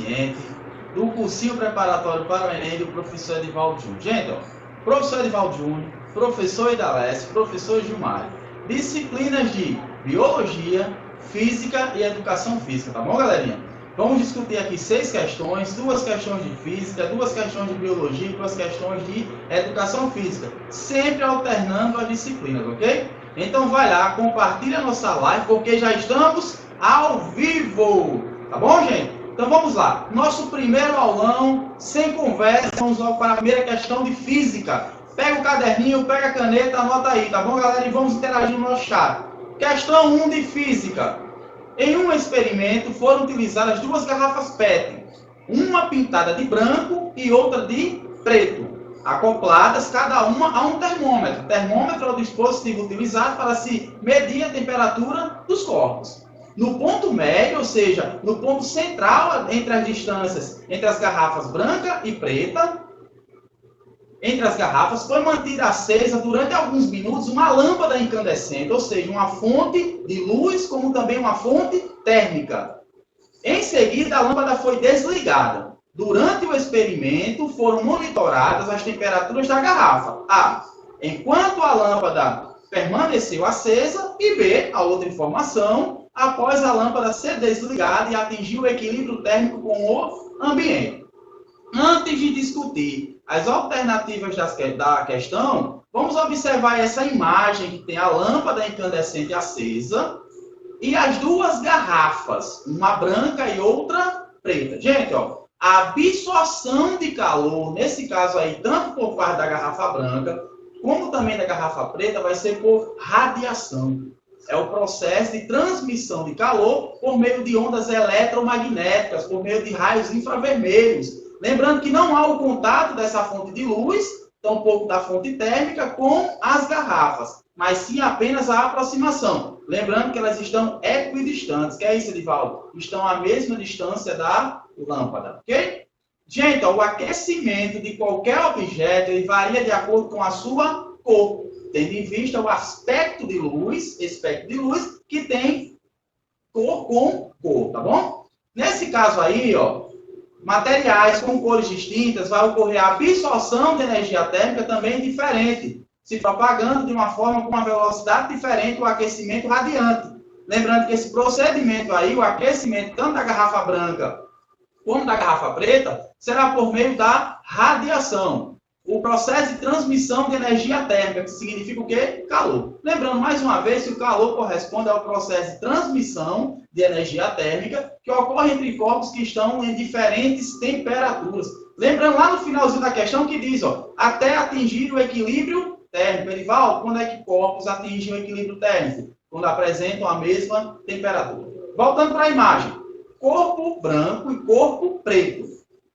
eficiente do cursinho preparatório para o Enem do professor Edivaldo Júnior. Gente, ó, professor Edivaldo Júnior, professor Idaleste, professor Gilmar, disciplinas de Biologia, Física e Educação Física, tá bom, galerinha? Vamos discutir aqui 6 questões, 2 questões de Física, 2 questões de Biologia e 2 questões de Educação Física, sempre alternando as disciplinas, ok? Então vai lá, compartilha a nossa live, porque já estamos ao vivo, tá bom, gente? Então vamos lá, nosso primeiro aulão, sem conversa, vamos logo para a primeira questão de Física. Pega o caderninho, pega a caneta, anota aí, tá bom, galera? E vamos interagir no nosso chat. Questão 1 de Física. Em um experimento foram utilizadas 2 garrafas PET, uma pintada de branco e outra de preto, acopladas cada uma a um termômetro. O termômetro é o dispositivo utilizado para se medir a temperatura dos corpos. No ponto médio, ou seja, no ponto central entre as distâncias entre as garrafas branca e preta, entre as garrafas, foi mantida acesa durante alguns minutos uma lâmpada incandescente, ou seja, uma fonte de luz, como também uma fonte térmica. Em seguida, a lâmpada foi desligada. Durante o experimento, foram monitoradas as temperaturas da garrafa. A. Enquanto a lâmpada permaneceu acesa. E B. A outra informação, após a lâmpada ser desligada e atingir o equilíbrio térmico com o ambiente. Antes de discutir as alternativas da questão, vamos observar essa imagem que tem a lâmpada incandescente acesa e as 2 garrafas, uma branca e outra preta. Gente, ó, a absorção de calor, nesse caso aí, tanto por parte da garrafa branca, como também da garrafa preta, vai ser por radiação. É o processo de transmissão de calor por meio de ondas eletromagnéticas, por meio de raios infravermelhos. Lembrando que não há o contato dessa fonte de luz, tampouco da fonte térmica, com as garrafas, mas sim apenas a aproximação. Lembrando que elas estão equidistantes. Que é isso, Edivaldo? Estão à mesma distância da lâmpada, ok? Gente, ó, o aquecimento de qualquer objeto ele varia de acordo com a sua cor, tendo em vista o aspecto de luz, espectro de luz, que tem cor com cor, tá bom? Nesse caso aí, ó, materiais com cores distintas, vai ocorrer a absorção de energia térmica também diferente, se propagando de uma forma com uma velocidade diferente o aquecimento radiante. Lembrando que esse procedimento aí, o aquecimento tanto da garrafa branca como da garrafa preta, será por meio da radiação. O processo de transmissão de energia térmica, que significa o quê? Calor. Lembrando, mais uma vez, que o calor corresponde ao processo de transmissão de energia térmica que ocorre entre corpos que estão em diferentes temperaturas. Lembrando lá no finalzinho da questão que diz, ó, até atingir o equilíbrio térmico. Edivaldo, quando é que corpos atingem o equilíbrio térmico? Quando apresentam a mesma temperatura. Voltando para a imagem. Corpo branco e corpo preto.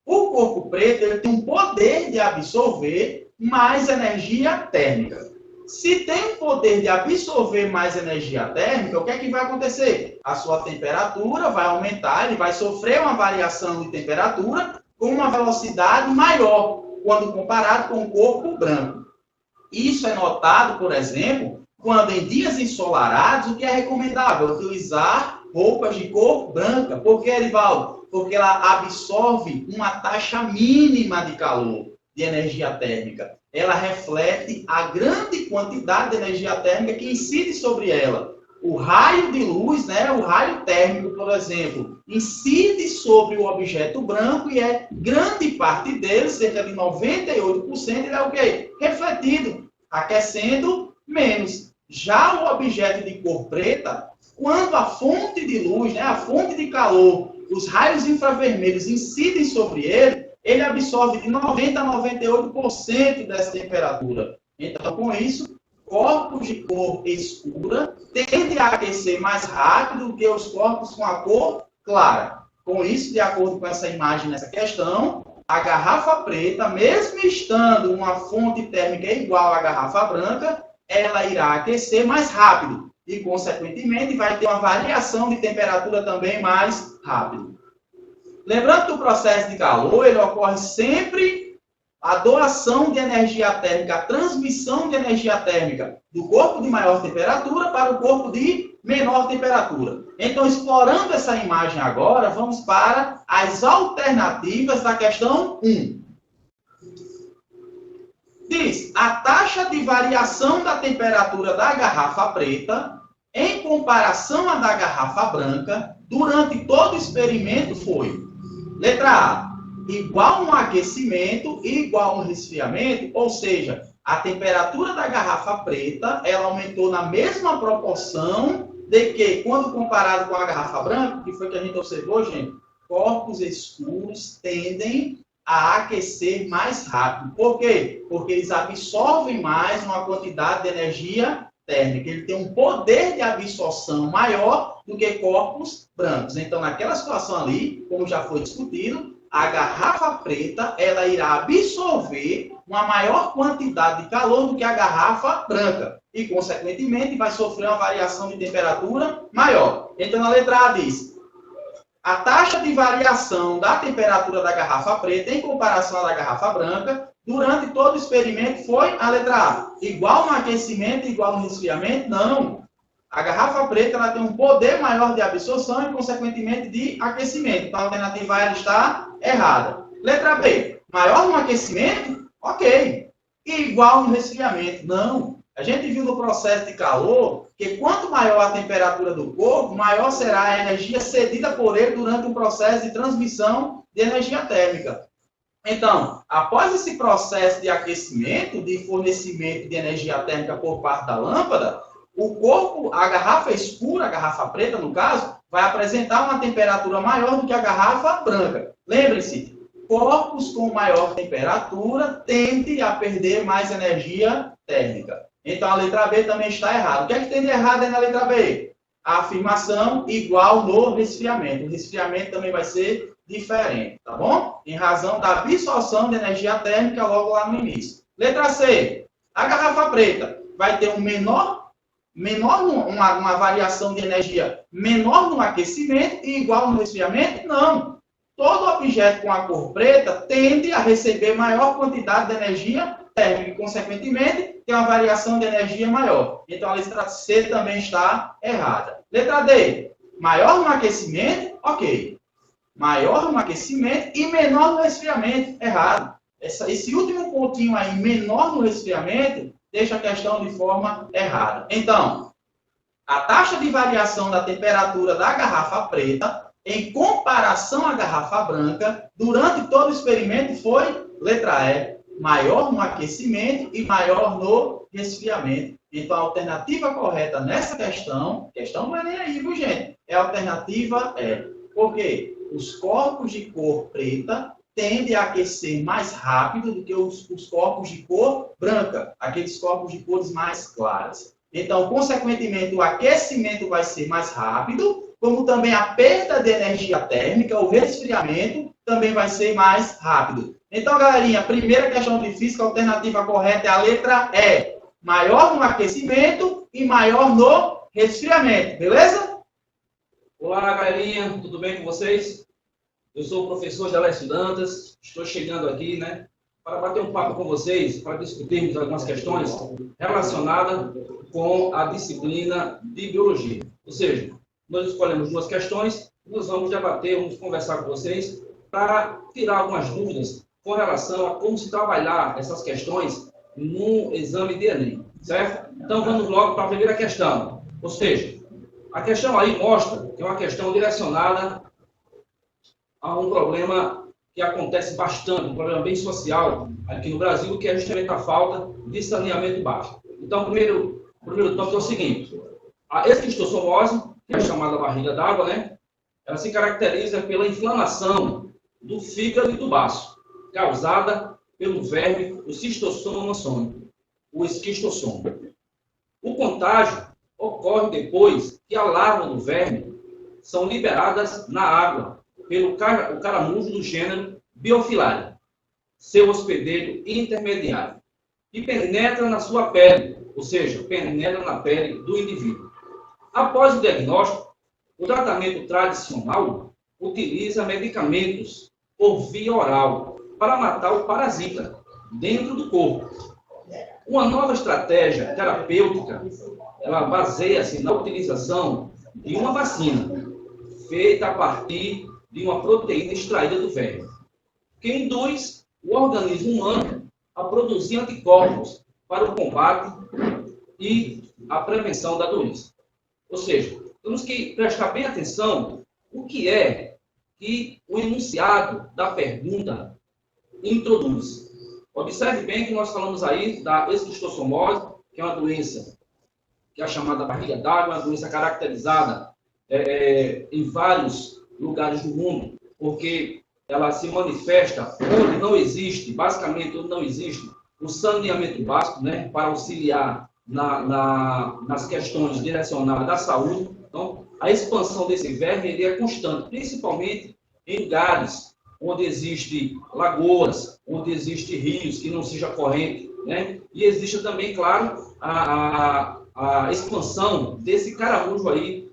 O corpo preto ele tem um poder de absorver mais energia térmica. Se tem o poder de absorver mais energia térmica, o que é que vai acontecer? A sua temperatura vai aumentar, ele vai sofrer uma variação de temperatura com uma velocidade maior, quando comparado com o corpo branco. Isso é notado, por exemplo, quando em dias ensolarados, o que é recomendável? Utilizar roupas de cor branca. Por que, Edivaldo? Porque ela absorve uma taxa mínima de calor, de energia térmica. Ela reflete a grande quantidade de energia térmica que incide sobre ela. O raio de luz, né, o raio térmico, por exemplo, incide sobre o objeto branco e é grande parte dele, cerca de 98%, ele é o quê? Refletido, aquecendo menos. Já o objeto de cor preta, quando a fonte de luz, né, a fonte de calor, os raios infravermelhos incidem sobre ele, ele absorve de 90% a 98% dessa temperatura. Então, com isso, corpos de cor escura tendem a aquecer mais rápido do que os corpos com a cor clara. Com isso, de acordo com essa imagem nessa questão, a garrafa preta, mesmo estando uma fonte térmica igual à garrafa branca, ela irá aquecer mais rápido. E, consequentemente, vai ter uma variação de temperatura também mais rápido. Lembrando que o processo de calor, ele ocorre sempre a doação de energia térmica, a transmissão de energia térmica do corpo de maior temperatura para o corpo de menor temperatura. Então, explorando essa imagem agora, vamos para as alternativas da questão 1. Diz, a taxa de variação da temperatura da garrafa preta, em comparação à da garrafa branca, durante todo o experimento foi, letra A, igual a um aquecimento e igual a um resfriamento, ou seja, a temperatura da garrafa preta, ela aumentou na mesma proporção de que, quando comparado com a garrafa branca, que foi que a gente observou, gente, corpos escuros tendem a aquecer mais rápido. Por quê? Porque eles absorvem mais uma quantidade de energia térmica. Ele tem um poder de absorção maior do que corpos brancos. Então, naquela situação ali, como já foi discutido, a garrafa preta, ela irá absorver uma maior quantidade de calor do que a garrafa branca. E, consequentemente, vai sofrer uma variação de temperatura maior. Então, na letra A diz, a taxa de variação da temperatura da garrafa preta em comparação à da garrafa branca, durante todo o experimento, foi a letra A. Igual no aquecimento, igual no resfriamento? Não. A garrafa preta ela tem um poder maior de absorção e, consequentemente, de aquecimento. Então, a alternativa A ela está errada. Letra B. Maior no aquecimento? Ok. E igual no resfriamento? Não. A gente viu no processo de calor que quanto maior a temperatura do corpo, maior será a energia cedida por ele durante o processo de transmissão de energia térmica. Então, após esse processo de aquecimento, de fornecimento de energia térmica por parte da lâmpada, o corpo, a garrafa escura, a garrafa preta, no caso, vai apresentar uma temperatura maior do que a garrafa branca. Lembre-se, corpos com maior temperatura tendem a perder mais energia térmica. Então, a letra B também está errada. O que é que tem de errado aí na letra B? A afirmação igual no resfriamento. O resfriamento também vai ser diferente, tá bom? Em razão da absorção de energia térmica logo lá no início. Letra C. A garrafa preta vai ter uma variação de energia menor no aquecimento e igual no resfriamento? Não. Todo objeto com a cor preta tende a receber maior quantidade de energia térmica e, consequentemente, tem uma variação de energia maior. Então, a letra C também está errada. Letra D. Maior no aquecimento? Ok. Maior no aquecimento e menor no resfriamento? Errado. Esse último pontinho aí, menor no resfriamento, deixa a questão de forma errada. Então, a taxa de variação da temperatura da garrafa preta, em comparação à garrafa branca, durante todo o experimento foi, letra E, maior no aquecimento e maior no resfriamento. Então, a alternativa correta nessa questão não é nem aí, viu, gente? A alternativa é, por quê? Os corpos de cor preta tendem a aquecer mais rápido do que os corpos de cor branca, aqueles corpos de cores mais claras. Então, consequentemente, o aquecimento vai ser mais rápido, como também a perda de energia térmica, o resfriamento, também vai ser mais rápido. Então, galerinha, primeira questão de física, a alternativa correta é a letra E. Maior no aquecimento e maior no resfriamento, beleza? Olá, galerinha, tudo bem com vocês? Eu sou o professor Jalésio Dantas, estou chegando aqui, para bater um papo com vocês, para discutirmos algumas questões relacionadas com a disciplina de biologia. Ou seja, nós escolhemos duas questões, nós vamos debater, vamos conversar com vocês para tirar algumas dúvidas com relação a como se trabalhar essas questões no exame de Enem, certo? Então, vamos logo para a primeira questão. Ou seja, a questão aí mostra que é uma questão direcionada a um problema que acontece bastante, um problema bem social aqui no Brasil, que é justamente a falta de saneamento básico. Então, o primeiro tópico é o seguinte: a esquistossomose, que é chamada barriga d'água, ela se caracteriza pela inflamação do fígado e do baço, causada pelo verme, o Schistosoma amazônico, o esquistossoma. O contágio ocorre depois que a larva do verme são liberadas na água pelo caramujo do gênero Biofilaria, seu hospedeiro intermediário, e penetra na sua pele, ou seja, penetra na pele do indivíduo. Após o diagnóstico, o tratamento tradicional utiliza medicamentos por via oral para matar o parasita dentro do corpo. Uma nova estratégia terapêutica, ela baseia-se na utilização de uma vacina, feita a partir de uma proteína extraída do verme, que induz o organismo humano a produzir anticorpos para o combate e a prevenção da doença. Ou seja, temos que prestar bem atenção o que é que o enunciado da pergunta introduz. Observe bem que nós falamos aí da esquistossomose, que é uma doença que é a chamada barriga d'água, uma doença caracterizada em vários lugares do mundo, porque ela se manifesta onde não existe, basicamente onde não existe, o saneamento básico, né, para auxiliar nas questões direcionadas à saúde. Então, a expansão desse verme é constante, principalmente em lugares onde existem lagoas, onde existem rios, que não seja corrente, né? E existe também, claro, a expansão desse caramujo aí,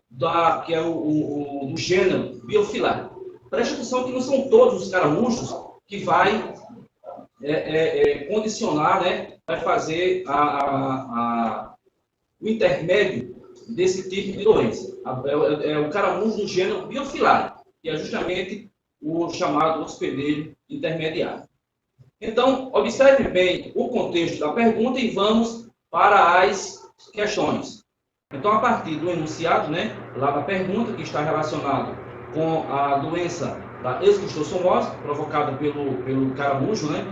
que é do gênero Biophyllaria. Preste atenção que não são todos os caramujos que vai condicionar, né? Vai fazer o intermédio desse tipo de doença. É o caramujo do gênero Biophyllaria, que é justamente o chamado hospedeiro intermediário. Então, observe bem o contexto da pergunta e vamos para as questões. Então, a partir do enunciado, né, lá da pergunta, que está relacionado com a doença da esquistossomose, provocada pelo caramujo, né,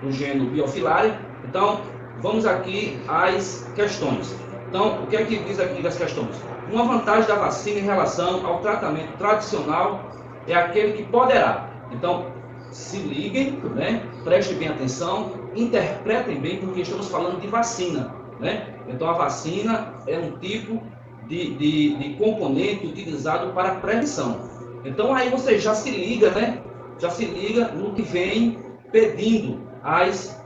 do gênero Biophyllaria. Então, vamos aqui às questões. Então, o que é que diz aqui das questões? Uma vantagem da vacina em relação ao tratamento tradicional é aquele que poderá. Então, se liguem, né? Prestem bem atenção, interpretem bem, porque estamos falando de vacina, né? Então, a vacina é um tipo de componente utilizado para prevenção. Então, aí você já se liga, né? Já se liga no que vem pedindo as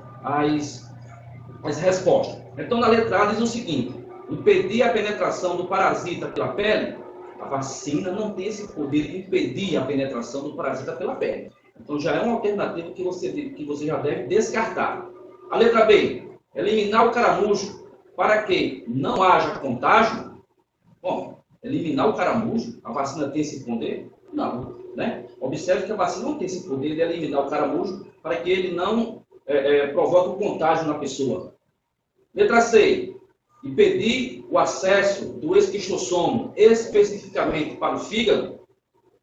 respostas. Então, na letra A diz o seguinte: impedir a penetração do parasita pela pele. A vacina não tem esse poder de impedir a penetração do parasita pela pele. Então, já é uma alternativa que você já deve descartar. A letra B, eliminar o caramujo para que não haja contágio. Bom, eliminar o caramujo, a vacina tem esse poder? Não, né? Observe que a vacina não tem esse poder de eliminar o caramujo para que ele não provoque o contágio na pessoa. Letra C, impedir o acesso do esquistossomo especificamente para o fígado.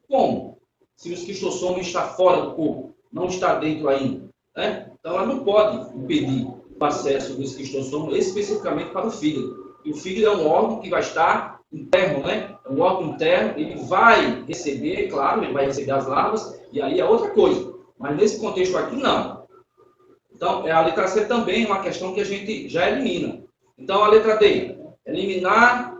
Como? Se o esquistossomo está fora do corpo, não está dentro ainda, né? Então, ela não pode impedir o acesso do esquistossomo especificamente para o fígado. E o fígado é um órgão que vai estar interno, né? É um órgão interno, ele vai receber, claro, ele vai receber as larvas, e aí é outra coisa. Mas nesse contexto aqui, não. Então, a letra C também é uma questão que a gente já elimina. Então, a letra D, eliminar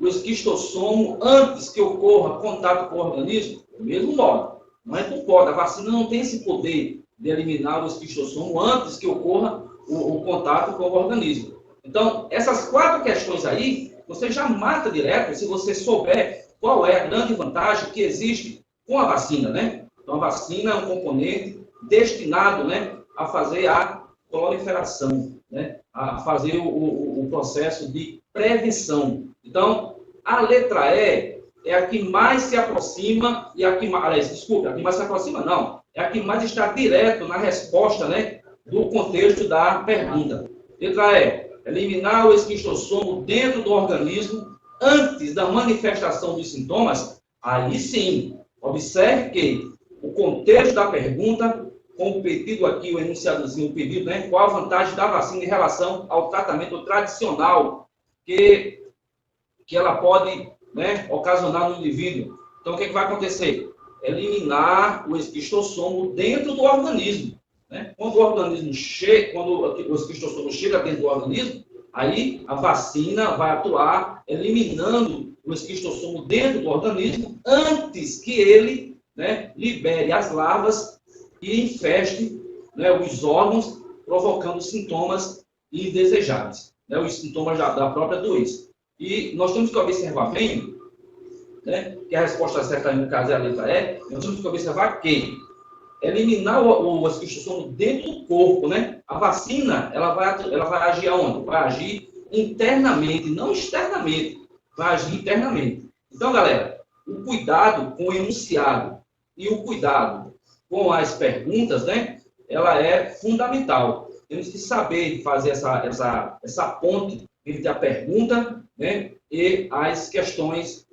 o esquistossomo antes que ocorra contato com o organismo, do mesmo modo. Não é que pode, a vacina não tem esse poder de eliminar o esquistossomo antes que ocorra o contato com o organismo. Então, essas 4 questões aí, você já mata direto se você souber qual é a grande vantagem que existe com a vacina, né? Então, a vacina é um componente destinado, né, a fazer a proliferação, né? A fazer o processo de prevenção. Então, a letra E é a que mais se aproxima, e a que mais se aproxima não, é a que mais está direto na resposta, né, do contexto da pergunta. Letra E, eliminar o esquistossomo dentro do organismo antes da manifestação dos sintomas. Aí sim, observe que o contexto da pergunta, com o pedido aqui, o enunciadozinho, o pedido, né? Qual a vantagem da vacina em relação ao tratamento tradicional que ela pode, né, ocasionar no indivíduo. Então, o que vai acontecer? Eliminar o esquistossomo dentro do organismo, né? Quando o esquistossomo chega dentro do organismo, aí a vacina vai atuar eliminando o esquistossomo dentro do organismo antes que ele, né, libere as larvas e infeste, né, os órgãos, provocando sintomas indesejáveis, né, os sintomas da própria doença. E nós temos que observar bem, né, que a resposta certa no caso é a letra E, nós temos que observar que eliminar as questões do sono dentro do corpo, né? A vacina, ela vai agir aonde? Vai agir internamente, não externamente. Vai agir internamente. Então, galera, o cuidado com o enunciado e o cuidado com as perguntas, né? Ela é fundamental. Temos que saber fazer essa ponte entre a pergunta, né, e as questões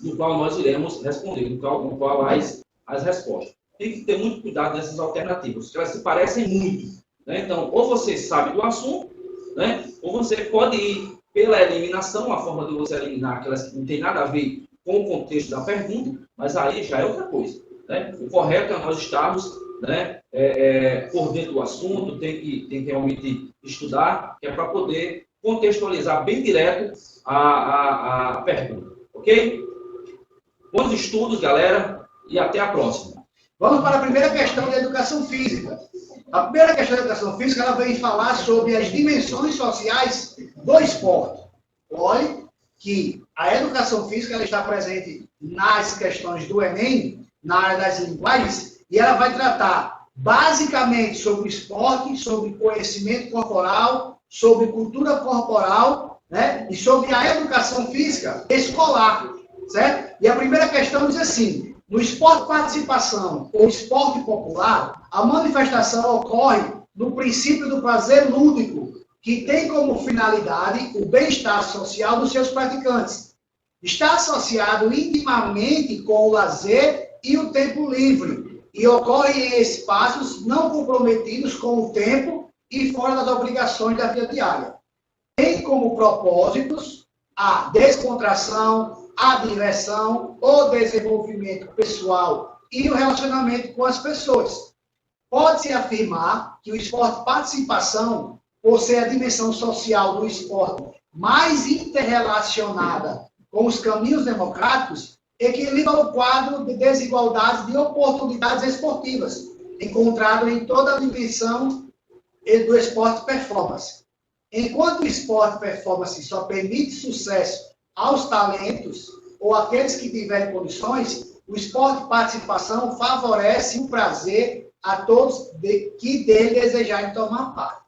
do qual nós iremos responder, no qual as respostas. Tem que ter muito cuidado nessas alternativas, porque elas se parecem muito. Né? Então, ou você sabe do assunto, né, ou você pode ir pela eliminação, a forma de você eliminar aquelas que não tem nada a ver com o contexto da pergunta, mas aí já é outra coisa. Né? O correto é nós estarmos, né, por dentro do assunto, tem que realmente estudar, que é para poder contextualizar bem direto a pergunta. Ok? Bons estudos, galera, e até a próxima. Vamos para a primeira questão da educação física. A primeira questão da educação física, ela vem falar sobre as dimensões sociais do esporte. Olhe que a educação física ela está presente nas questões do Enem, na área das linguagens, e ela vai tratar basicamente sobre o esporte, sobre conhecimento corporal, sobre cultura corporal, né? E sobre a educação física escolar, certo? E a primeira questão diz assim: no esporte participação ou esporte popular, a manifestação ocorre no princípio do prazer lúdico, que tem como finalidade o bem-estar social dos seus praticantes. Está associado intimamente com o lazer e o tempo livre, e ocorre em espaços não comprometidos com o tempo e fora das obrigações da vida diária. Tem como propósitos a descontração, a diversão, o desenvolvimento pessoal e o relacionamento com as pessoas. Pode-se afirmar que o esporte participação, por ser a dimensão social do esporte mais interrelacionada com os caminhos democráticos, equilibra o quadro de desigualdades de oportunidades esportivas, encontrado em toda a dimensão do esporte performance. Enquanto o esporte performance só permite sucesso aos talentos ou aqueles que tiverem condições, o esporte participação favorece o prazer a todos que dele desejarem tomar parte.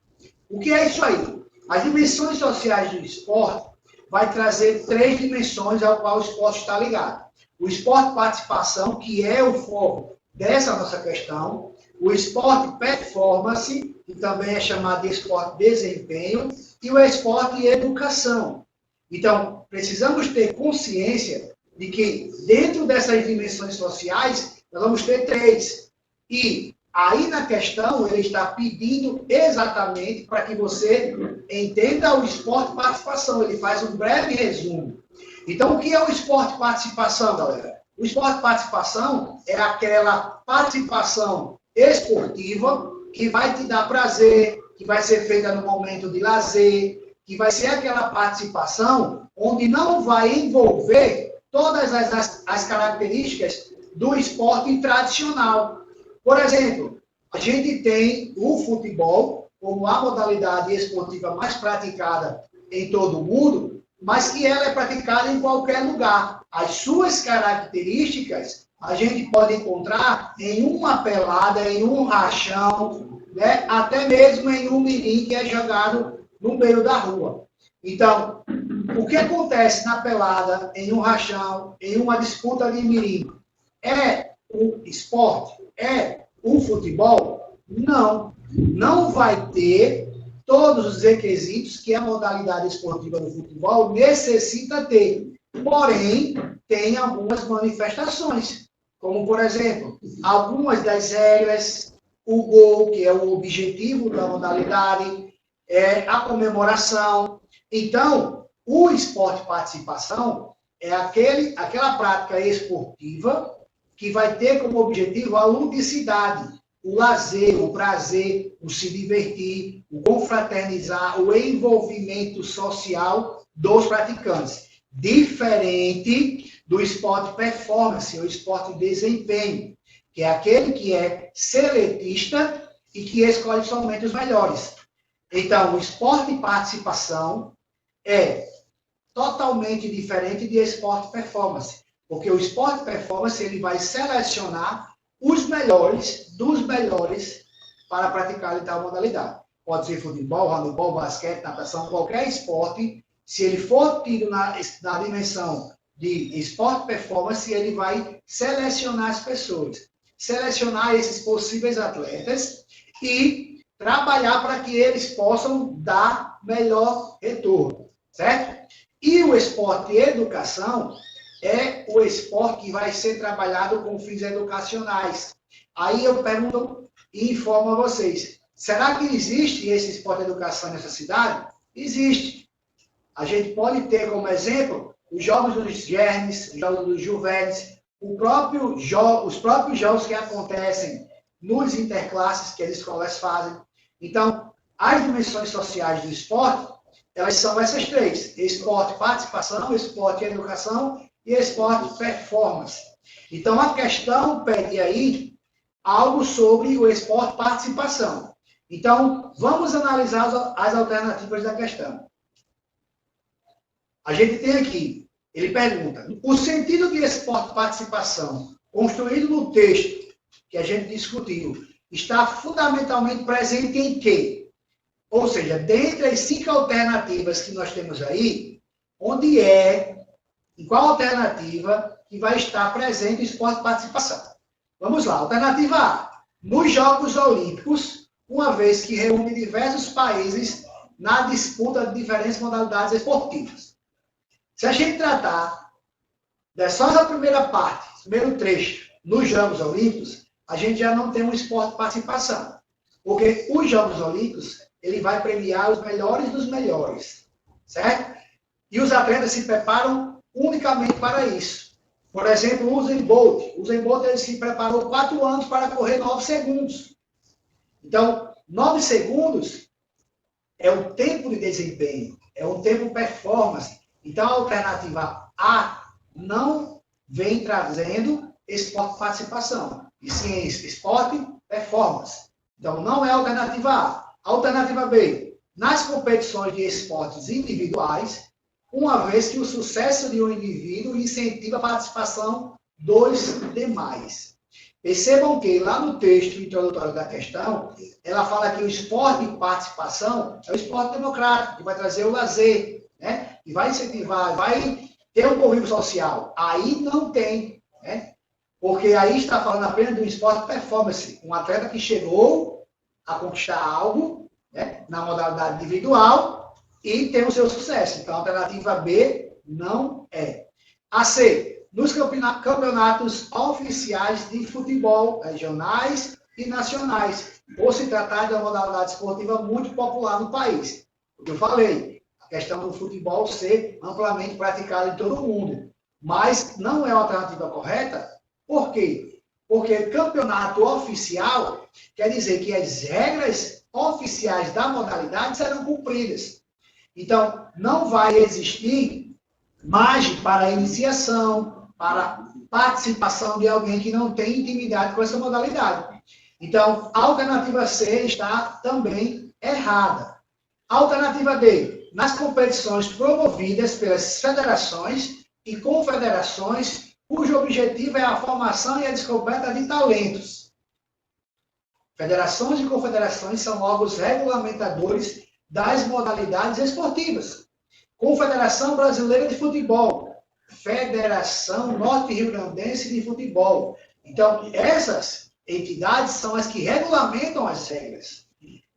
O que é isso aí? As dimensões sociais do esporte vai trazer 3 dimensões ao qual o esporte está ligado. O esporte participação, que é o foco dessa nossa questão, o esporte performance, que também é chamado de esporte desempenho, e o esporte educação. Então, precisamos ter consciência de que dentro dessas dimensões sociais, nós vamos ter 3. E aí na questão, ele está pedindo exatamente para que você entenda o esporte participação. Ele faz um breve resumo. Então, o que é o esporte participação, galera? O esporte participação é aquela participação esportiva que vai te dar prazer, que vai ser feita no momento de lazer, que vai ser aquela participação onde não vai envolver todas as características do esporte tradicional. Por exemplo, a gente tem o futebol como a modalidade esportiva mais praticada em todo o mundo, mas que ela é praticada em qualquer lugar. As suas características a gente pode encontrar em uma pelada, em um rachão, né? Até mesmo em um mirim que é jogado no meio da rua. Então, o que acontece na pelada, em um rachão, em uma disputa de mirim? É o esporte? É o futebol? Não. Não vai ter todos os requisitos que a modalidade esportiva do futebol necessita ter. Porém, tem algumas manifestações, como, por exemplo, algumas das regras, o gol, que é o objetivo da modalidade, a comemoração. Então, o esporte participação é aquela prática esportiva que vai ter como objetivo a ludicidade, o lazer, o prazer, o se divertir, o confraternizar, o envolvimento social dos praticantes. Diferente do esporte performance, ou esporte desempenho, que é aquele que é seletista e que escolhe somente os melhores. Então, o esporte participação é totalmente diferente de esporte performance. Porque o esporte performance ele vai selecionar os melhores dos melhores para praticar em tal modalidade. Pode ser futebol, handebol, basquete, natação, qualquer esporte. Se ele for tido na dimensão de esporte performance, ele vai selecionar as pessoas. Selecionar esses possíveis atletas e trabalhar para que eles possam dar melhor retorno, certo? E o esporte educação é o esporte que vai ser trabalhado com fins educacionais. Aí eu pergunto e informo a vocês, será que existe esse esporte educação nessa cidade? Existe. A gente pode ter como exemplo os jogos dos germes, os jogos dos juvenes, os próprios jogos que acontecem nos interclasses que as escolas fazem. Então, as dimensões sociais do esporte, elas são essas três: esporte participação, esporte educação e esporte performance. Então, a questão pede aí algo sobre o esporte participação. Então, vamos analisar as alternativas da questão. A gente tem aqui, ele pergunta, o sentido de esporte participação, construído no texto que a gente discutiu, está fundamentalmente presente em quê? Ou seja, dentre as 5 alternativas que nós temos aí, em qual alternativa que vai estar presente o esporte participação? Vamos lá, alternativa A, nos Jogos Olímpicos, uma vez que reúne diversos países na disputa de diferentes modalidades esportivas. Se a gente tratar só da primeira parte, primeiro trecho, nos Jogos Olímpicos, a gente já não tem um esporte participação. Porque os Jogos Olímpicos, ele vai premiar os melhores dos melhores, certo? E os atletas se preparam unicamente para isso. Por exemplo, o Usain Bolt. O Usain Bolt ele se preparou 4 anos para correr 9 segundos. Então, 9 segundos é o tempo de desempenho, é um tempo performance. Então, a alternativa A não vem trazendo esporte participação, e sim esporte performance. Então, não é a alternativa A. A alternativa B, nas competições de esportes individuais, uma vez que o sucesso de um indivíduo incentiva a participação dos demais. Percebam que lá no texto introdutório da questão, ela fala que o esporte de participação é o esporte democrático, que vai trazer o lazer, né? Que vai incentivar, vai ter um convívio social. Aí não tem, né? Porque aí está falando apenas de um esporte performance, um atleta que chegou a conquistar algo, né, na modalidade individual e tem o seu sucesso. Então, a alternativa B não é. A C, nos campeonatos oficiais de futebol, regionais e nacionais, por se tratar de uma modalidade esportiva muito popular no país. O que eu falei, a questão do futebol ser amplamente praticado em todo o mundo. Mas não é a alternativa correta. Por quê? Porque campeonato oficial quer dizer que as regras oficiais da modalidade serão cumpridas. Então, não vai existir margem para iniciação, para participação de alguém que não tem intimidade com essa modalidade. Então, a alternativa C está também errada. A alternativa D, nas competições promovidas pelas federações e confederações, cujo objetivo é a formação e a descoberta de talentos. Federações e confederações são órgãos regulamentadores das modalidades esportivas. Confederação Brasileira de Futebol, Federação Norte-Rio-Grandense de Futebol. Então, essas entidades são as que regulamentam as regras.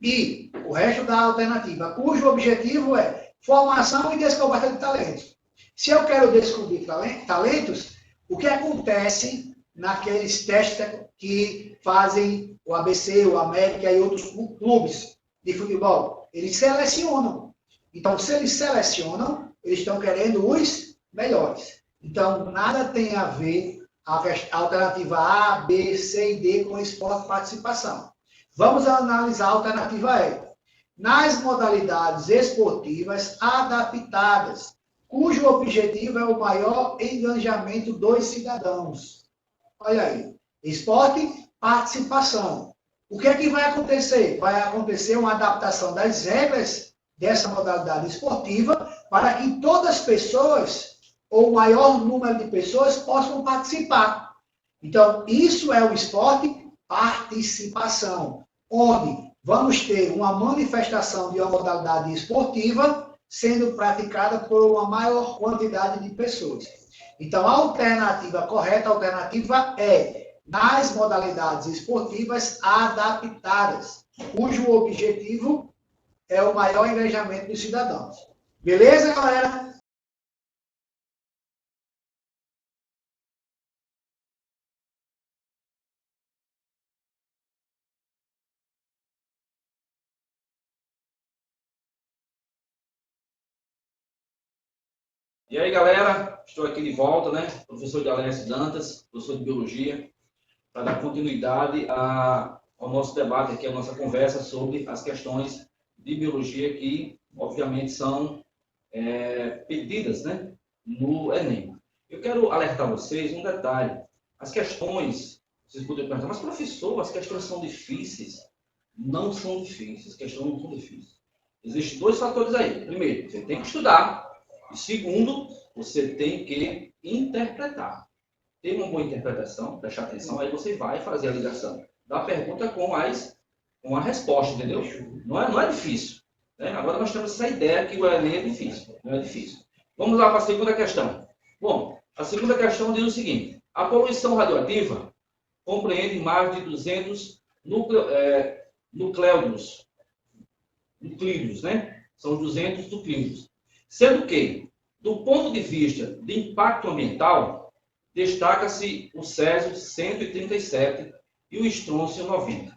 E o resto da alternativa, cujo objetivo é formação e descoberta de talentos. Se eu quero descobrir talentos, o que acontece naqueles testes que fazem o ABC, o América e outros clubes de futebol? Eles selecionam. Então, se eles selecionam, eles estão querendo os melhores. Então, nada tem a ver a alternativa A, B, C e D com esporte participação. Vamos analisar a alternativa E. Nas modalidades esportivas adaptadas, cujo objetivo é o maior engajamento dos cidadãos. Olha aí, esporte, participação. O que é que vai acontecer? Vai acontecer uma adaptação das regras dessa modalidade esportiva para que todas as pessoas ou o maior número de pessoas possam participar. Então, isso é o esporte participação, onde vamos ter uma manifestação de uma modalidade esportiva sendo praticada por uma maior quantidade de pessoas. Então, a alternativa correta, a alternativa é nas modalidades esportivas adaptadas, cujo objetivo é o maior engajamento dos cidadãos. Beleza, galera? E aí, galera, estou aqui de volta, né? Professor de Alessio Dantas, professor de Biologia, para dar continuidade ao nosso debate aqui, a nossa conversa sobre as questões de Biologia que, obviamente, são pedidas, né, no Enem. Eu quero alertar vocês um detalhe. As questões, vocês podem perguntar, mas professor, as questões são difíceis? Não são difíceis, as questões não são difíceis. Existem dois fatores aí. Primeiro, você tem que estudar. E segundo, você tem que interpretar. Ter uma boa interpretação, prestar atenção, aí você vai fazer a ligação da pergunta com a resposta, entendeu? Não é difícil. Né? Agora nós temos essa ideia que o Enem é difícil. Não é difícil. Vamos lá para a segunda questão. Bom, a segunda questão diz o seguinte: a poluição radioativa compreende mais de 200 nucléidos, né? São 200 nucleídos. Sendo que, do ponto de vista de impacto ambiental, destaca-se o césio 137 e o estrôncio 90.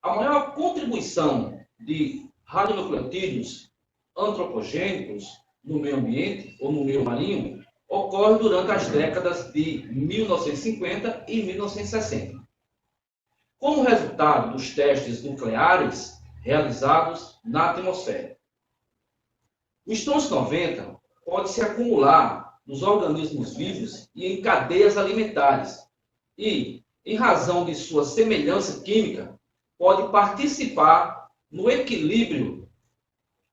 A maior contribuição de radionucleotídeos antropogênicos no meio ambiente ou no meio marinho ocorre durante as décadas de 1950 e 1960. Como resultado dos testes nucleares realizados na atmosfera. O estrôncio 90 pode se acumular nos organismos vivos e em cadeias alimentares e, em razão de sua semelhança química, pode participar no equilíbrio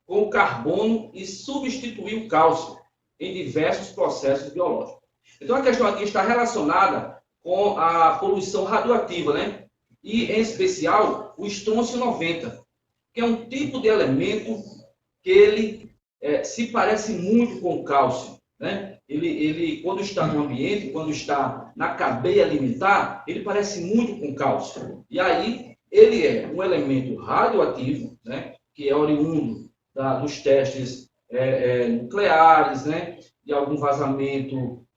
com o carbono e substituir o cálcio em diversos processos biológicos. Então, a questão aqui está relacionada com a poluição radioativa, né? E, em especial, o estrôncio 90, que é um tipo de elemento que ele se parece muito com o cálcio, né? Ele, quando está no ambiente, quando está na cadeia alimentar, ele parece muito com cálcio. E aí, ele é um elemento radioativo, né? Que é oriundo dos testes nucleares, né? De algum vazamento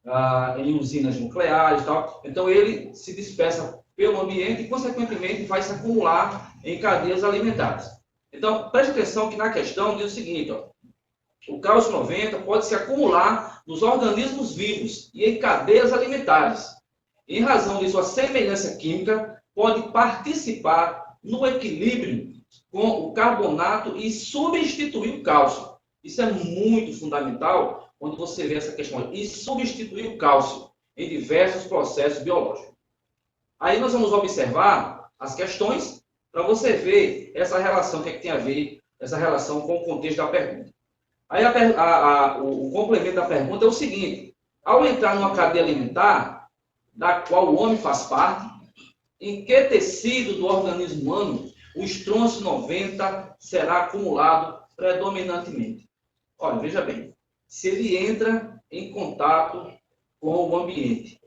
em usinas nucleares e tal. Então, ele se dispersa pelo ambiente e, consequentemente, vai se acumular em cadeias alimentares. Então, preste atenção que na questão diz o seguinte, ó, o cálcio 90 pode se acumular nos organismos vivos e em cadeias alimentares. Em razão de sua semelhança química, pode participar no equilíbrio com o carbonato e substituir o cálcio. Isso é muito fundamental quando você vê essa questão. E substituir o cálcio em diversos processos biológicos. Aí nós vamos observar as questões para você ver essa relação, o que tem a ver, essa relação com o contexto da pergunta. Aí o complemento da pergunta é o seguinte: ao entrar numa cadeia alimentar, da qual o homem faz parte, em que tecido do organismo humano o estrôncio 90 será acumulado predominantemente? Olha, veja bem, se ele entra em contato com o ambiente,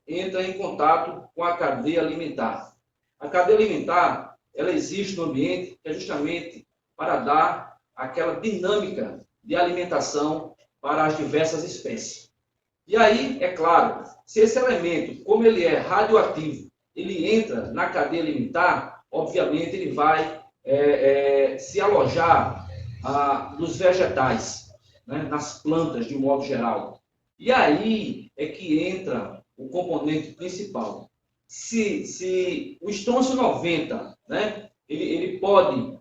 entra em contato com a cadeia alimentar. A cadeia alimentar, ela existe no ambiente que é justamente para dar aquela dinâmica de alimentação para as diversas espécies. E aí, é claro, se esse elemento, como ele é radioativo, ele entra na cadeia alimentar, obviamente ele vai se alojar nos vegetais, né, nas plantas de um modo geral. E aí é que entra o componente principal. Se o estrôncio 90, né, ele pode,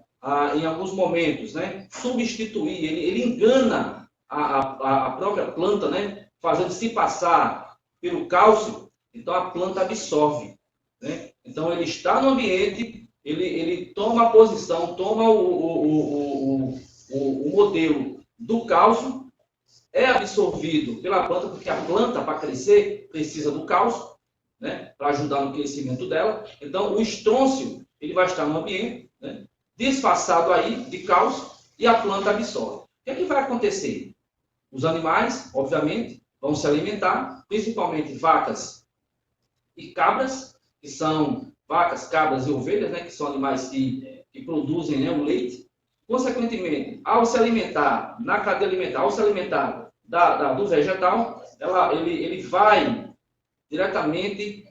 em alguns momentos, né, substituir, ele engana a própria planta, né, fazendo se passar pelo cálcio, então a planta absorve. Né? Então ele está no ambiente, ele toma a posição, toma o modelo do cálcio, é absorvido pela planta, porque a planta, para crescer, precisa do cálcio, né, para ajudar no crescimento dela. Então, o estrôncio, ele vai estar no ambiente, né, disfarçado aí de cálcio, e a planta absorve. O que é que vai acontecer? Os animais, obviamente, vão se alimentar, principalmente vacas e cabras, que são vacas, cabras e ovelhas, né, que são animais que produzem, né, o leite. Consequentemente, ao se alimentar, na cadeia alimentar, ao se alimentar do vegetal, ele vai diretamente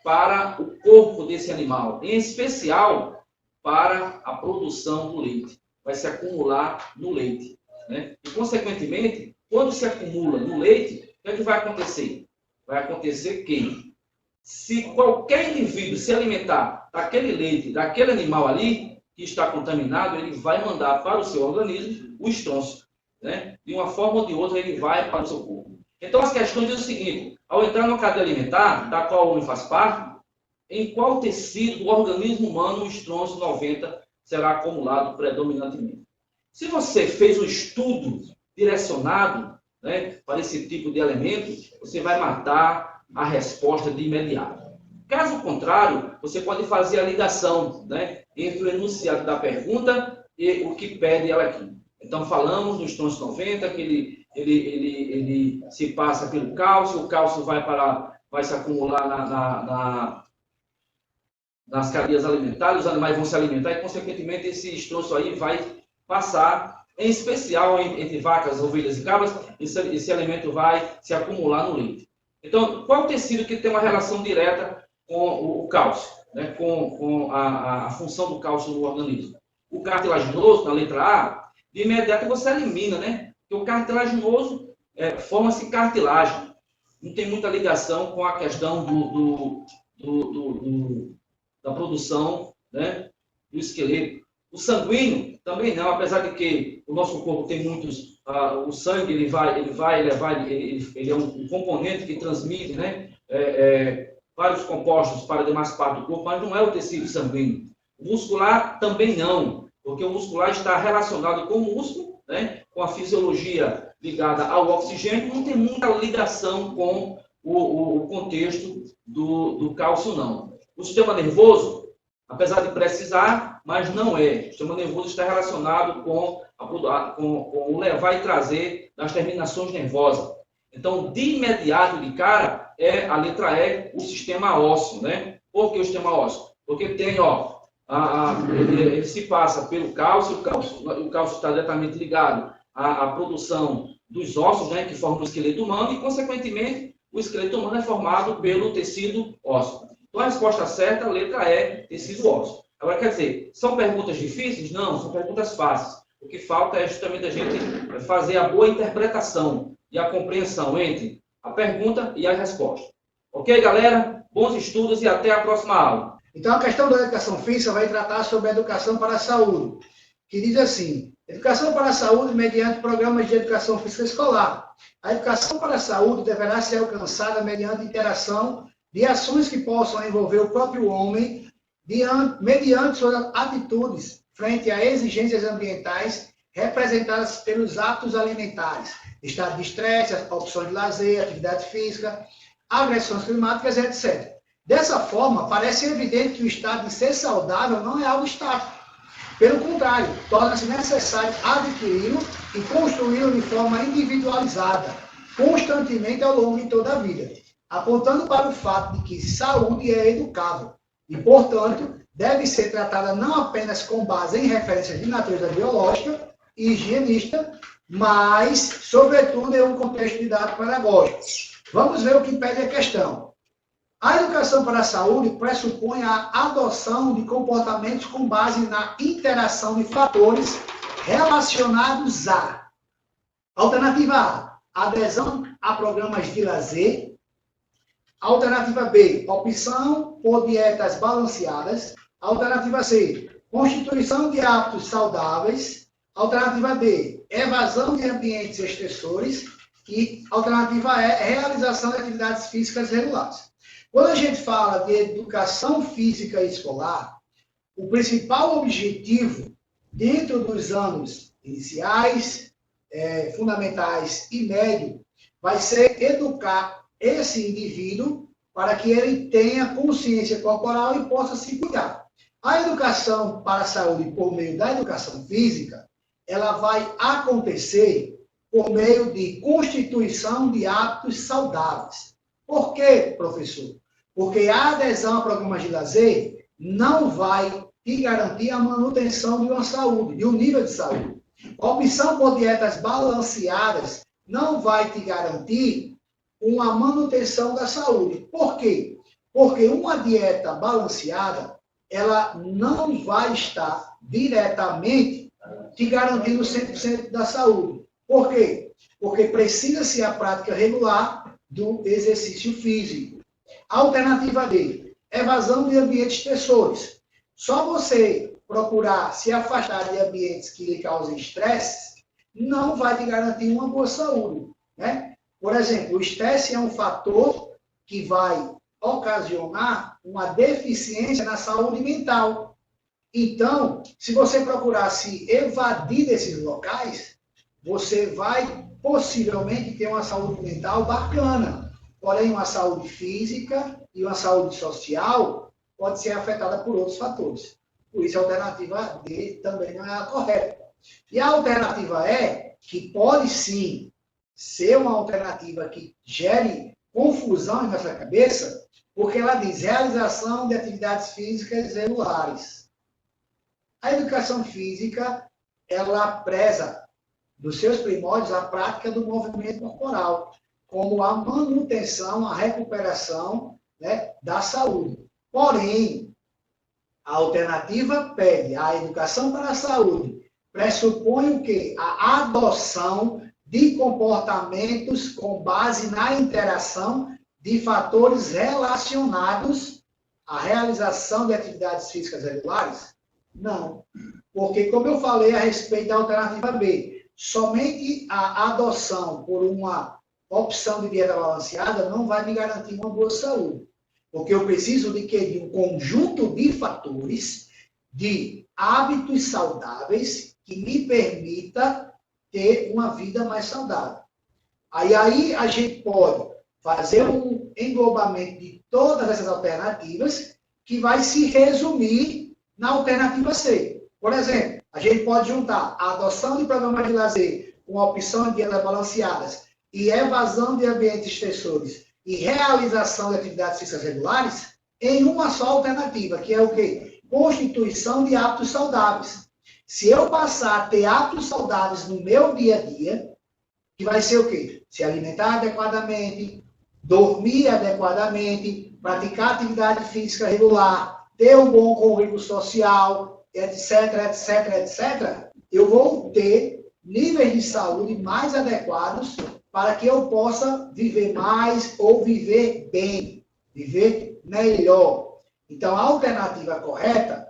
para o corpo desse animal, em especial para a produção do leite. Vai se acumular no leite, né? E, consequentemente, quando se acumula no leite, o que é que vai acontecer? Vai acontecer que, se qualquer indivíduo se alimentar daquele leite, daquele animal ali, que está contaminado, ele vai mandar para o seu organismo o estrôncio, né? De uma forma ou de outra, ele vai para o seu corpo. Então, as questões dizem o seguinte: ao entrar numa cadeia alimentar, da qual o homem faz parte, em qual tecido do organismo humano o estrôncio 90 será acumulado predominantemente? Se você fez um estudo direcionado, né, para esse tipo de elemento, você vai matar a resposta de imediato. Caso contrário, você pode fazer a ligação, né, entre o enunciado da pergunta e o que pede ela aqui. Então, falamos do estrôncio 90, que ele se passa pelo cálcio, o cálcio vai se acumular nas cadeias alimentares, os animais vão se alimentar e, consequentemente, esse estrôncio aí vai passar, em especial entre vacas, ovelhas e cabras, esse alimento vai se acumular no leite. Então, qual o tecido que tem uma relação direta com o cálcio, né, com a função do cálcio no organismo? O cartilaginoso, na letra A, de imediato você elimina, né? Porque o cartilaginoso forma-se cartilagem. Não tem muita ligação com a questão da produção, né, do esqueleto. O sanguíneo também não, apesar de que o nosso corpo tem muitos, o sangue ele é um componente que transmite, né, vários compostos para demais partes do corpo, mas não é o tecido sanguíneo. O muscular também não, porque o muscular está relacionado com o músculo, né, com a fisiologia ligada ao oxigênio, não tem muita ligação com o contexto do cálcio, não. O sistema nervoso, apesar de precisar, mas não é. O sistema nervoso está relacionado com o levar e trazer das terminações nervosas. Então, de imediato, de cara, é a letra E, o sistema ósseo, né? Por que o sistema ósseo? Porque tem, ele se passa pelo cálcio, o cálcio está diretamente ligado à produção dos ossos, né, que formam o esqueleto humano, e, consequentemente, o esqueleto humano é formado pelo tecido ósseo. Então, a resposta certa, a letra E, tecido ósseo. Agora, quer dizer, são perguntas difíceis? Não, são perguntas fáceis. O que falta é justamente a gente fazer a boa interpretação e a compreensão entre a pergunta e a resposta. Ok, galera? Bons estudos e até a próxima aula. Então, a questão da educação física vai tratar sobre a educação para a saúde, que diz assim: educação para a saúde mediante programas de educação física escolar. A educação para a saúde deverá ser alcançada mediante interação de ações que possam envolver o próprio homem mediante suas atitudes frente a exigências ambientais representadas pelos hábitos alimentares, estado de estresse, opções de lazer, atividade física, agressões climáticas, etc. Dessa forma, parece evidente que o estado de ser saudável não é algo estático. Pelo contrário, torna-se necessário adquiri-lo e construí-lo de forma individualizada, constantemente ao longo de toda a vida, apontando para o fato de que saúde é educável e, portanto, deve ser tratada não apenas com base em referências de natureza biológica e higienista, mas, sobretudo, em um contexto didático pedagógico. Vamos ver o que pede a questão. A educação para a saúde pressupõe a adoção de comportamentos com base na interação de fatores relacionados a: alternativa A, adesão a programas de lazer; alternativa B, opção por dietas balanceadas; alternativa C, constituição de hábitos saudáveis; alternativa D, evasão de ambientes estressores; e alternativa E, realização de atividades físicas regulares. Quando a gente fala de educação física escolar, o principal objetivo, dentro dos anos iniciais, fundamentais e médio, vai ser educar esse indivíduo para que ele tenha consciência corporal e possa se cuidar. A educação para a saúde por meio da educação física, ela vai acontecer por meio de constituição de hábitos saudáveis. Por quê, professor? Porque a adesão a programas de lazer não vai te garantir a manutenção de uma saúde, de um nível de saúde. A opção por dietas balanceadas não vai te garantir uma manutenção da saúde. Por quê? Porque uma dieta balanceada, ela não vai estar diretamente te garantindo 100% da saúde. Por quê? Porque precisa-se a prática regular do exercício físico. Alternativa D, evasão de ambientes estressores. Só você procurar se afastar de ambientes que lhe causem estresse, não vai te garantir uma boa saúde, né? Por exemplo, o estresse é um fator que vai ocasionar uma deficiência na saúde mental. Então, se você procurar se evadir desses locais, você vai possivelmente ter uma saúde mental bacana. Porém, uma saúde física e uma saúde social pode ser afetada por outros fatores. Por isso, a alternativa D também não é a correta. E a alternativa E, que pode sim ser uma alternativa que gere confusão em nossa cabeça, porque ela diz realização de atividades físicas regulares. A educação física, ela preza dos seus primórdios a prática do movimento corporal, como a manutenção, a recuperação, né, da saúde. Porém, a alternativa pede a educação para a saúde, pressupõe o quê? A adoção de comportamentos com base na interação de fatores relacionados à realização de atividades físicas regulares? Não. Porque, como eu falei a respeito da alternativa B, somente a adoção por uma opção de dieta balanceada não vai me garantir uma boa saúde. Porque eu preciso de quê? De um conjunto de fatores, de hábitos saudáveis que me permita ter uma vida mais saudável. Aí a gente pode fazer um englobamento de todas essas alternativas que vai se resumir na alternativa C. Por exemplo, a gente pode juntar a adoção de programas de lazer com a opção de dietas balanceadas e evasão de ambientes estressores e realização de atividades físicas regulares em uma só alternativa, que é o quê? Constituição de hábitos saudáveis. Se eu passar a ter hábitos saudáveis no meu dia a dia, que vai ser o quê? Se alimentar adequadamente, dormir adequadamente, praticar atividade física regular, ter um bom convívio social, etc, etc, etc, eu vou ter níveis de saúde mais adequados para que eu possa viver mais ou viver bem, viver melhor. Então, a alternativa correta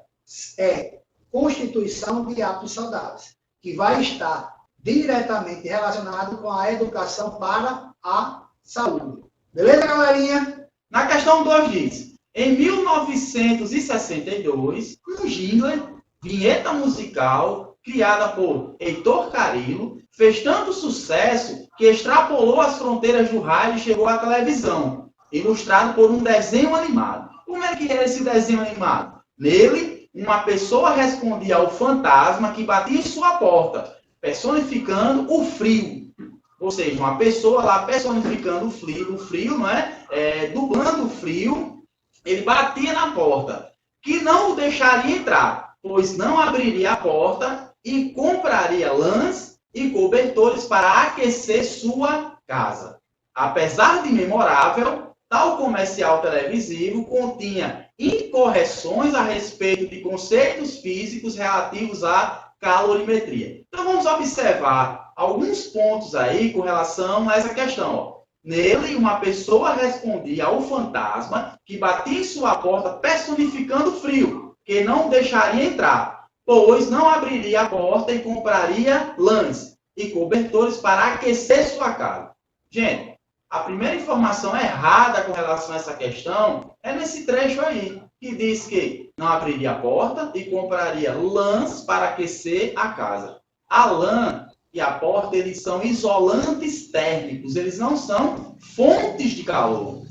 é constituição de hábitos saudáveis, que vai estar diretamente relacionado com a educação para a saúde. Beleza, galerinha? Na questão 2 diz, em 1962, um jingle, vinheta musical, criada por Heitor Carilo, fez tanto sucesso que extrapolou as fronteiras do rádio e chegou à televisão, ilustrado por um desenho animado. Como é que era esse desenho animado? Nele, uma pessoa respondia ao fantasma que batia em sua porta, personificando o frio. Ou seja, uma pessoa lá personificando o frio, não é? Dublando o frio, ele batia na porta, que não o deixaria entrar, pois não abriria a porta e compraria lãs e cobertores para aquecer sua casa. Apesar de memorável, tal comercial televisivo continha incorreções a respeito de conceitos físicos relativos à calorimetria. Então vamos observar alguns pontos aí com relação a essa questão. Ó. Nele, uma pessoa respondia ao fantasma que batia em sua porta personificando o frio, que não deixaria entrar, pois não abriria a porta e compraria lãs e cobertores para aquecer sua casa. Gente, a primeira informação errada com relação a essa questão é nesse trecho aí, que diz que não abriria a porta e compraria lãs para aquecer a casa. A lã e a porta, eles são isolantes térmicos, eles não são fontes de calor.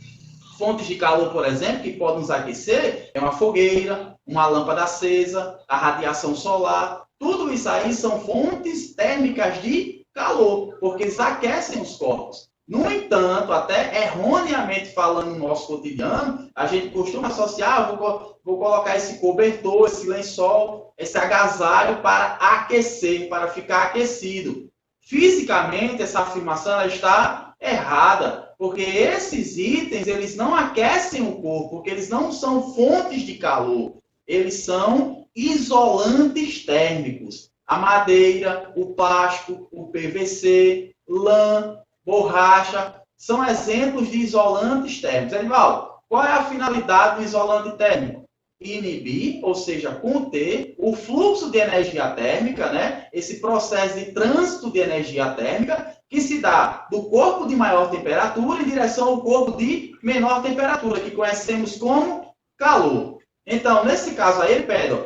Fontes de calor, por exemplo, que podem nos aquecer, é uma fogueira, uma lâmpada acesa, a radiação solar. Tudo isso aí são fontes térmicas de calor, porque eles aquecem os corpos. No entanto, até erroneamente falando no nosso cotidiano, a gente costuma associar, vou colocar esse cobertor, esse lençol, esse agasalho para aquecer, para ficar aquecido. Fisicamente, essa afirmação ela está errada, porque esses itens, eles não aquecem o corpo, porque eles não são fontes de calor, eles são isolantes térmicos. A madeira, o plástico, o PVC, lã, borracha, são exemplos de isolantes térmicos. Edivaldo, qual é a finalidade do isolante térmico? Inibir, ou seja, conter o fluxo de energia térmica, né? Esse processo de trânsito de energia térmica que se dá do corpo de maior temperatura em direção ao corpo de menor temperatura, que conhecemos como calor. Então, nesse caso aí, ele pede,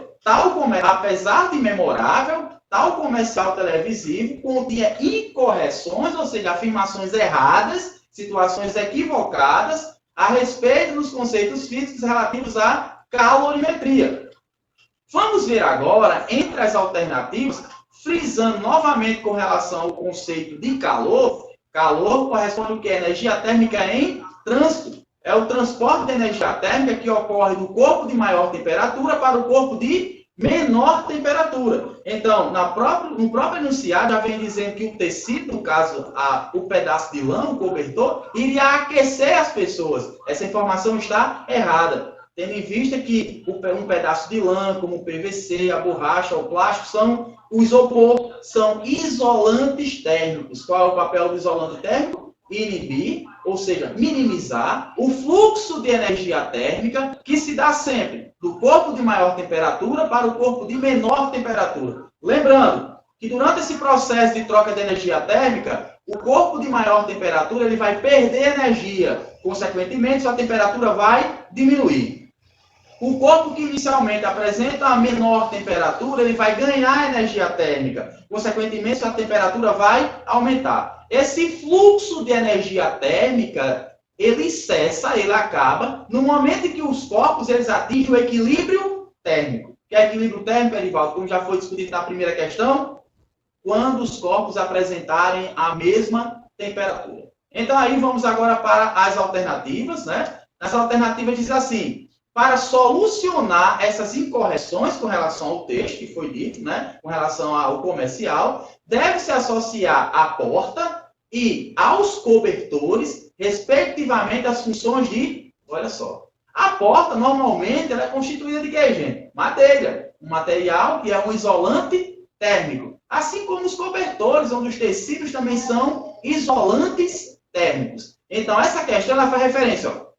apesar de memorável, tal comercial televisivo continha incorreções, ou seja, afirmações erradas, situações equivocadas, a respeito dos conceitos físicos relativos à calorimetria. Vamos ver agora, entre as alternativas, frisando novamente com relação ao conceito de calor. Calor corresponde ao que? Energia térmica em trânsito. É o transporte de energia térmica que ocorre do corpo de maior temperatura para o corpo de menor temperatura. Então, no próprio enunciado, já vem dizendo que o tecido, no caso, o pedaço de lã, o cobertor, iria aquecer as pessoas. Essa informação está errada. Tendo em vista que um pedaço de lã, como o PVC, a borracha, o plástico, o isopor, são isolantes térmicos. Qual é o papel do isolante térmico? Inibir, ou seja, minimizar o fluxo de energia térmica que se dá sempre do corpo de maior temperatura para o corpo de menor temperatura. Lembrando que durante esse processo de troca de energia térmica, o corpo de maior temperatura ele vai perder energia. Consequentemente, sua temperatura vai diminuir. O corpo que inicialmente apresenta a menor temperatura, ele vai ganhar energia térmica. Consequentemente, sua temperatura vai aumentar. Esse fluxo de energia térmica, ele cessa, ele acaba, no momento em que os corpos eles atingem o equilíbrio térmico. Que é equilíbrio térmico, Erivaldo, como já foi discutido na primeira questão? Quando os corpos apresentarem a mesma temperatura. Então, aí vamos agora para as alternativas, né? Nas alternativas diz assim: para solucionar essas incorreções com relação ao texto que foi dito, né, com relação ao comercial, deve-se associar à porta e aos cobertores, respectivamente, as funções de, olha só, a porta, normalmente, ela é constituída de quê, gente? Madeira, um material que é um isolante térmico. Assim como os cobertores, onde os tecidos também são isolantes térmicos. Então, essa questão ela faz referência, ó.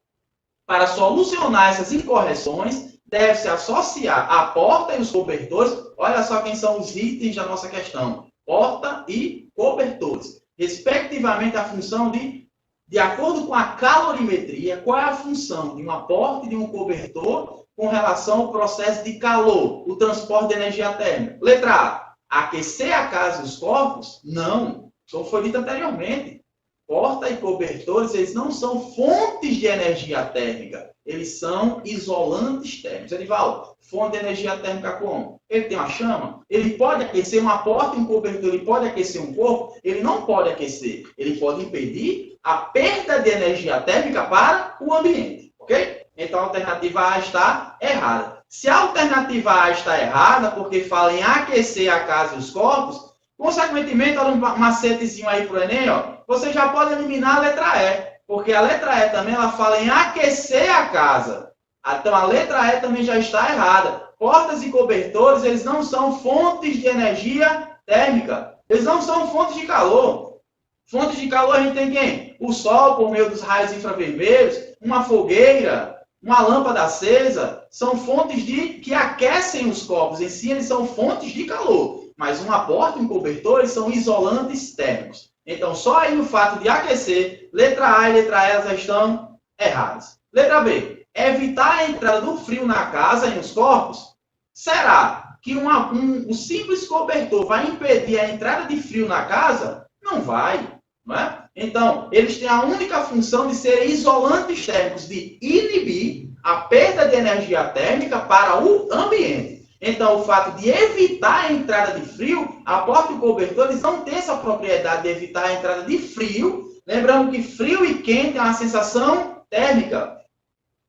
Para solucionar essas incorreções, deve-se associar a porta e os cobertores. Olha só quem são os itens da nossa questão. Porta e cobertores. Respectivamente, a função de acordo com a calorimetria, qual é a função de uma porta e de um cobertor com relação ao processo de calor, o transporte de energia térmica? Letra A. Aquecer a casa e os corpos? Não. Como foi dito anteriormente. Porta e cobertores, eles não são fontes de energia térmica. Eles são isolantes térmicos. Edivaldo, fonte de energia térmica como? Ele tem uma chama? Ele pode aquecer uma porta e um cobertor? Ele pode aquecer um corpo? Ele não pode aquecer. Ele pode impedir a perda de energia térmica para o ambiente. Ok? Então, a alternativa A está errada. Se a alternativa A está errada, porque fala em aquecer a casa e os corpos, consequentemente, olha um macetezinho aí para o Enem, ó, você já pode eliminar a letra E, porque a letra E também ela fala em aquecer a casa. Então, a letra E também já está errada. Portas e cobertores, eles não são fontes de energia térmica. Eles não são fontes de calor. Fontes de calor a gente tem quem? O sol, por meio dos raios infravermelhos, uma fogueira, uma lâmpada acesa, são fontes que aquecem os corpos. Em si, eles são fontes de calor. Mas uma porta e um cobertor, eles são isolantes térmicos. Então, só aí no fato de aquecer, letra A e letra E elas estão erradas. Letra B. Evitar a entrada do frio na casa e nos corpos? Será que um simples cobertor vai impedir a entrada de frio na casa? Não vai, não é? Então, eles têm a única função de serem isolantes térmicos, de inibir a perda de energia térmica para o ambiente. Então, o fato de evitar a entrada de frio, a porta e o cobertor, eles não têm essa propriedade de evitar a entrada de frio. Lembrando que frio e quente é uma sensação térmica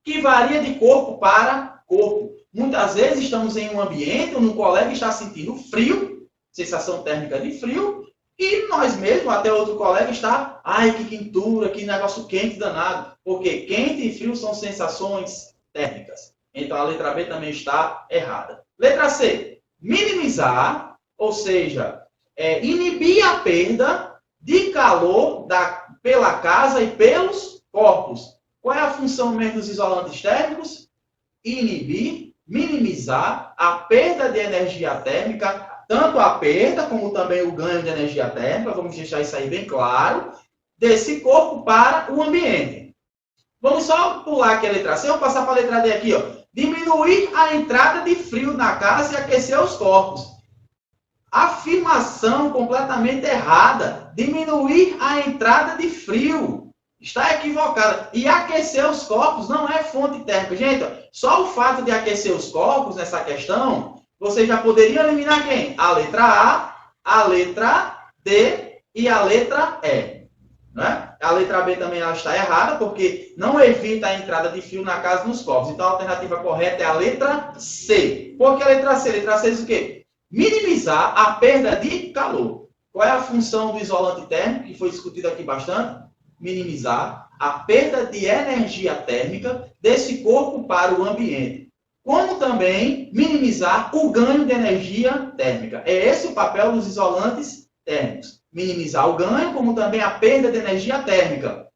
que varia de corpo para corpo. Muitas vezes estamos em um ambiente onde um colega está sentindo frio, sensação térmica de frio, e nós mesmos, até outro colega, está, ai, que quentura, que negócio quente danado. Porque quente e frio são sensações térmicas. Então, a letra B também está errada. Letra C, minimizar, ou seja, inibir a perda de calor pela casa e pelos corpos. Qual é a função mesmo dos isolantes térmicos? Inibir, minimizar a perda de energia térmica, tanto a perda como também o ganho de energia térmica, vamos deixar isso aí bem claro, desse corpo para o ambiente. Vamos só pular aqui a letra C, vamos passar para a letra D aqui, ó. Diminuir a entrada de frio na casa e aquecer os corpos. Afirmação completamente errada. Diminuir a entrada de frio. Está equivocada. E aquecer os corpos não é fonte térmica. Gente, só o fato de aquecer os corpos nessa questão, você já poderia eliminar quem? A letra A, a letra D e a letra E. Né? A letra B também ela está errada, porque não evita a entrada de frio na casa nos corpos. Então, a alternativa correta é a letra C. Por que a letra C? A letra C diz o quê? Minimizar a perda de calor. Qual é a função do isolante térmico, que foi discutido aqui bastante? Minimizar a perda de energia térmica desse corpo para o ambiente. Como também minimizar o ganho de energia térmica. É esse o papel dos isolantes térmicos. Minimizar o ganho, como também a perda de energia térmica.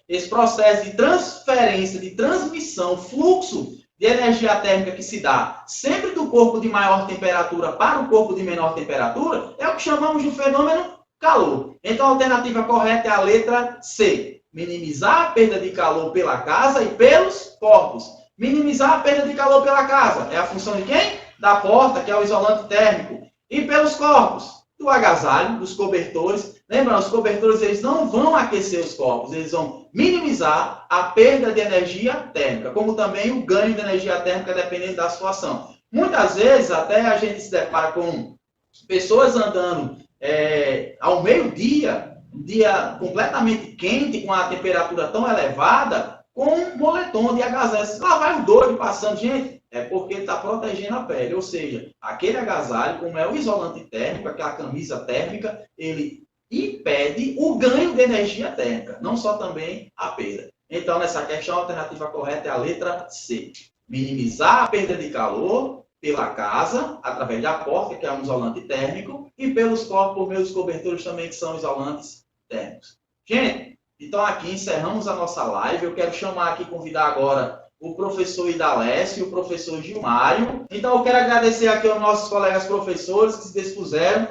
Esse processo de transferência, de transmissão, fluxo de energia térmica que se dá sempre do corpo de maior temperatura para o corpo de menor temperatura, é o que chamamos de fenômeno calor. Então, a alternativa correta é a letra C. Minimizar a perda de calor pela casa e pelos corpos. Minimizar a perda de calor pela casa é a função de quem? Da porta, que é o isolante térmico. E pelos corpos? Do agasalho, dos cobertores. Lembra, os cobertores eles não vão aquecer os corpos, eles vão minimizar a perda de energia térmica, como também o ganho de energia térmica, dependendo da situação. Muitas vezes, até a gente se depara com pessoas andando ao meio-dia, um dia completamente quente, com a temperatura tão elevada, com um moletom de agasalho. Lá vai o doido passando, gente. É porque ele está protegendo a pele. Ou seja, aquele agasalho, como é o isolante térmico, aquela camisa térmica, ele impede o ganho de energia térmica, não só também a perda. Então, nessa questão, a alternativa correta é a letra C. Minimizar a perda de calor pela casa, através da porta, que é um isolante térmico, e pelos corpos, por meio dos cobertores também, que são isolantes térmicos. Gente, então aqui encerramos a nossa live. Eu quero chamar aqui, convidar agora o professor Idalécio e o professor Gilmário. Então, eu quero agradecer aqui aos nossos colegas professores que se dispuseram.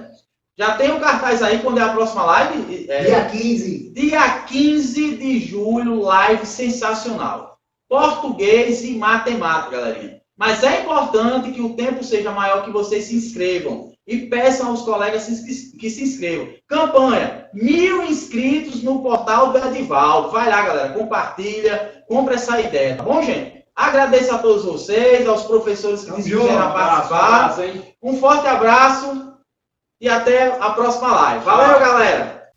Já tem um cartaz aí, quando é a próxima live? Dia 15. Dia 15 de julho, live sensacional. Português e matemática, galerinha. Mas é importante que o tempo seja maior, que vocês se inscrevam. E peçam aos colegas que se inscrevam. Campanha, 1000 inscritos no portal do Edivaldo. Vai lá, galera, compartilha, compra essa ideia, tá bom, gente? Agradeço a todos vocês, aos professores que quiseram participar. Um forte abraço e até a próxima live. Valeu, galera!